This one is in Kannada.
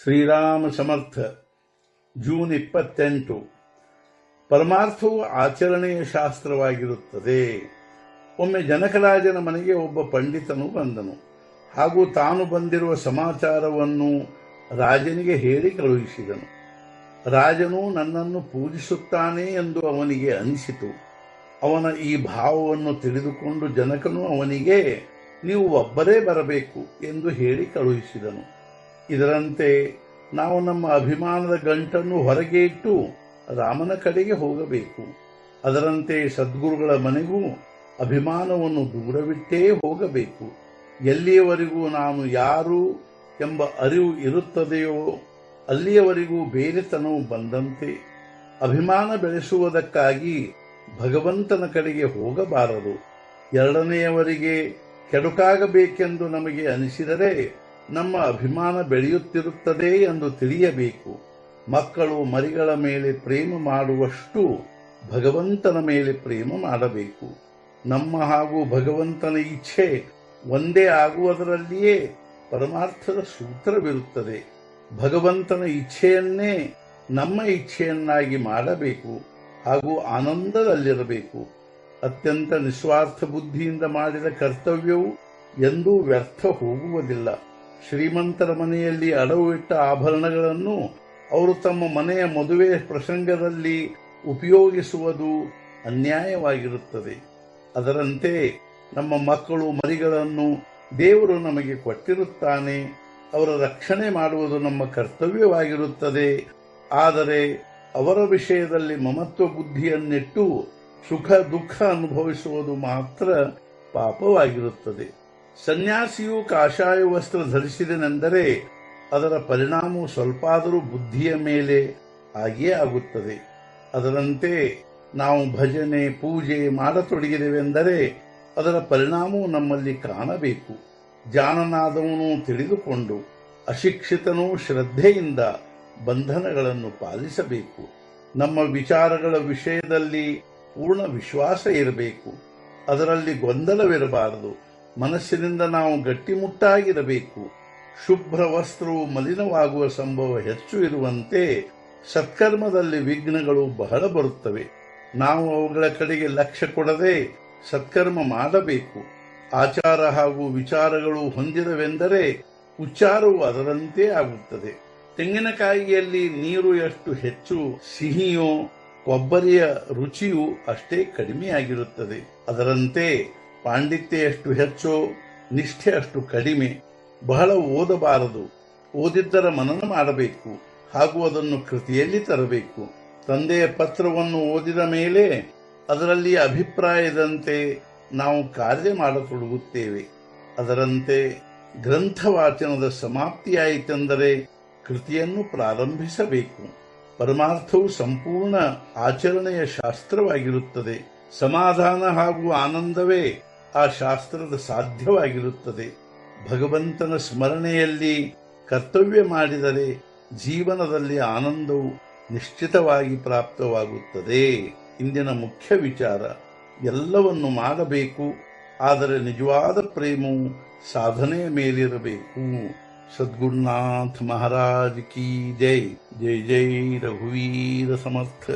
ಶ್ರೀರಾಮ ಸಮರ್ಥ. ಜೂನ್ 28. ಪರಮಾರ್ಥವು ಆಚರಣೆಯ ಶಾಸ್ತ್ರವಾಗಿರುತ್ತದೆ. ಒಮ್ಮೆ ಜನಕರಾಜನ ಮನೆಗೆ ಒಬ್ಬ ಪಂಡಿತನು ಬಂದನು. ಹಾಗೂ ತಾನು ಬಂದಿರುವ ಸಮಾಚಾರವನ್ನು ರಾಜನಿಗೆ ಹೇಳಿ ಕಳುಹಿಸಿದನು. ರಾಜನು ನನ್ನನ್ನು ಪೂಜಿಸುತ್ತಾನೆ ಎಂದು ಅವನಿಗೆ ಅನಿಸಿತು. ಅವನ ಈ ಭಾವವನ್ನು ತಿಳಿದುಕೊಂಡು ಜನಕನು ಅವನಿಗೆ ನೀವು ಒಬ್ಬರೇ ಬರಬೇಕು ಎಂದು ಹೇಳಿ ಕಳುಹಿಸಿದನು. ಇದರಂತೆ ನಾವು ನಮ್ಮ ಅಭಿಮಾನದ ಗಂಟನ್ನು ಹೊರಗೆ ಇಟ್ಟು ರಾಮನ ಕಡೆಗೆ ಹೋಗಬೇಕು. ಅದರಂತೆ ಸದ್ಗುರುಗಳ ಮನೆಗೂ ಅಭಿಮಾನವನ್ನು ದೂರವಿಟ್ಟೇ ಹೋಗಬೇಕು. ಎಲ್ಲಿಯವರೆಗೂ ನಾನು ಯಾರು ಎಂಬ ಅರಿವು ಇರುತ್ತದೆಯೋ ಅಲ್ಲಿಯವರೆಗೂ ಬೇರೆತನವು ಬಂದಂತೆ. ಅಭಿಮಾನ ಬೆಳೆಸುವುದಕ್ಕಾಗಿ ಭಗವಂತನ ಕಡೆಗೆ ಹೋಗಬಾರದು. ಎರಡನೆಯವರಿಗೆ ಕೆಡುಕಾಗಬೇಕೆಂದು ನಮಗೆ ಅನಿಸಿದರೆ ನಮ್ಮ ಅಭಿಮಾನ ಬೆಳೆಯುತ್ತಿರುತ್ತದೆ ಎಂದು ತಿಳಿಯಬೇಕು. ಮಕ್ಕಳು ಮರಿಗಳ ಮೇಲೆ ಪ್ರೇಮ ಮಾಡುವಷ್ಟು ಭಗವಂತನ ಮೇಲೆ ಪ್ರೇಮ ಮಾಡಬೇಕು. ನಮ್ಮ ಹಾಗೂ ಭಗವಂತನ ಇಚ್ಛೆ ಒಂದೇ ಆಗುವುದರಲ್ಲಿಯೇ ಪರಮಾರ್ಥದ ಸೂತ್ರವಿರುತ್ತದೆ. ಭಗವಂತನ ಇಚ್ಛೆಯನ್ನೇ ನಮ್ಮ ಇಚ್ಛೆಯನ್ನಾಗಿ ಮಾಡಬೇಕು ಹಾಗೂ ಆನಂದದಲ್ಲಿರಬೇಕು. ಅತ್ಯಂತ ನಿಸ್ವಾರ್ಥ ಬುದ್ಧಿಯಿಂದ ಮಾಡಿದ ಕರ್ತವ್ಯವು ಎಂದೂ ವ್ಯರ್ಥ ಹೋಗುವುದಿಲ್ಲ. ಶ್ರೀಮಂತರ ಮನೆಯಲ್ಲಿ ಅಡವು ಇಟ್ಟ ಆಭರಣಗಳನ್ನು ಅವರು ತಮ್ಮ ಮನೆಯ ಮದುವೆ ಪ್ರಸಂಗದಲ್ಲಿ ಉಪಯೋಗಿಸುವುದು ಅನ್ಯಾಯವಾಗಿರುತ್ತದೆ. ಅದರಂತೆ ನಮ್ಮ ಮಕ್ಕಳು ಮರಿಗಳನ್ನು ದೇವರು ನಮಗೆ ಕೊಟ್ಟಿರುತ್ತಾನೆ. ಅವರ ರಕ್ಷಣೆ ಮಾಡುವುದು ನಮ್ಮ ಕರ್ತವ್ಯವಾಗಿರುತ್ತದೆ. ಆದರೆ ಅವರ ವಿಷಯದಲ್ಲಿ ಮಮತ್ವ ಬುದ್ಧಿಯನ್ನಿಟ್ಟು ಸುಖ ದುಃಖ ಅನುಭವಿಸುವುದು ಮಾತ್ರ ಪಾಪವಾಗಿರುತ್ತದೆ. ಸನ್ಯಾಸಿಯು ಕಾಷಾಯ ವಸ್ತ್ರ ಧರಿಸಿದನೆಂದರೆ ಅದರ ಪರಿಣಾಮವು ಸ್ವಲ್ಪಾದರೂ ಬುದ್ಧಿಯ ಮೇಲೆ ಆಗಿಯೇ ಆಗುತ್ತದೆ. ಅದರಂತೆ ನಾವು ಭಜನೆ ಪೂಜೆ ಮಾಡತೊಡಗಿದೆವೆಂದರೆ ಅದರ ಪರಿಣಾಮವು ನಮ್ಮಲ್ಲಿ ಕಾಣಬೇಕು. ಜಾಣನಾದವನು ತಿಳಿದುಕೊಂಡು ಅಶಿಕ್ಷಿತನೂ ಶ್ರದ್ಧೆಯಿಂದ ಬಂಧನಗಳನ್ನು ಪಾಲಿಸಬೇಕು. ನಮ್ಮ ವಿಚಾರಗಳ ವಿಷಯದಲ್ಲಿ ಪೂರ್ಣ ವಿಶ್ವಾಸ ಇರಬೇಕು. ಅದರಲ್ಲಿ ಗೊಂದಲವಿರಬಾರದು. ಮನಸ್ಸಿನಿಂದ ನಾವು ಗಟ್ಟಿಮುಟ್ಟಾಗಿರಬೇಕು. ಶುಭ್ರ ವಸ್ತ್ರವು ಮಲಿನವಾಗುವ ಸಂಭವ ಹೆಚ್ಚು ಇರುವಂತೆ ಸತ್ಕರ್ಮದಲ್ಲಿ ವಿಘ್ನಗಳು ಬಹಳ ಬರುತ್ತವೆ. ನಾವು ಅವುಗಳ ಕಡೆಗೆ ಲಕ್ಷ್ಯ ಕೊಡದೆ ಸತ್ಕರ್ಮ ಮಾಡಬೇಕು. ಆಚಾರ ಹಾಗೂ ವಿಚಾರಗಳು ಹೊಂದಿದವೆಂದರೆ ಉಚ್ಚಾರವು ಅದರಂತೆ ಆಗುತ್ತದೆ. ತೆಂಗಿನಕಾಯಿಯಲ್ಲಿ ನೀರು ಎಷ್ಟು ಹೆಚ್ಚು ಸಿಹಿಯೋ ಕೊಬ್ಬರಿಯ ರುಚಿಯು ಅಷ್ಟೇ ಕಡಿಮೆಯಾಗಿರುತ್ತದೆ. ಅದರಂತೆ ಪಾಂಡಿತ್ಯ ಎಷ್ಟು ಹೆಚ್ಚೋ ನಿಷ್ಠೆ ಅಷ್ಟು ಕಡಿಮೆ. ಬಹಳ ಓದಬಾರದು. ಓದಿದ್ದರ ಮನನ ಮಾಡಬೇಕು ಹಾಗೂ ಅದನ್ನು ಕೃತಿಯಲ್ಲಿ ತರಬೇಕು. ತಂದೆಯ ಪತ್ರವನ್ನು ಓದಿದ ಮೇಲೆ ಅದರಲ್ಲಿ ಅಭಿಪ್ರಾಯದಂತೆ ನಾವು ಕಾರ್ಯ ಮಾಡತೊಡಗುತ್ತೇವೆ. ಅದರಂತೆ ಗ್ರಂಥ ವಾಚನದ ಸಮಾಪ್ತಿಯಾಯಿತೆಂದರೆ ಕೃತಿಯನ್ನು ಪ್ರಾರಂಭಿಸಬೇಕು. ಪರಮಾರ್ಥವು ಸಂಪೂರ್ಣ ಆಚರಣೆಯ ಶಾಸ್ತ್ರವಾಗಿರುತ್ತದೆ. ಸಮಾಧಾನ ಹಾಗೂ ಆನಂದವೇ ಆ ಶಾಸ್ತ್ರದ ಸಾಧ್ಯವಾಗಿರುತ್ತದೆ. ಭಗವಂತನ ಸ್ಮರಣೆಯಲ್ಲಿ ಕರ್ತವ್ಯ ಮಾಡಿದರೆ ಜೀವನದಲ್ಲಿ ಆನಂದವು ನಿಶ್ಚಿತವಾಗಿ ಪ್ರಾಪ್ತವಾಗುತ್ತದೆ. ಇಂದಿನ ಮುಖ್ಯ ವಿಚಾರ, ಎಲ್ಲವನ್ನು ಮಾಡಬೇಕು, ಆದರೆ ನಿಜವಾದ ಪ್ರೇಮವು ಸಾಧನೆಯ ಮೇಲಿರಬೇಕು. ಸದ್ಗುರುನಾಥ ಮಹಾರಾಜ್ ಕಿ ಜೈ. ಜೈ ಜೈ ರಘುವೀರ ಸಮರ್ಥ.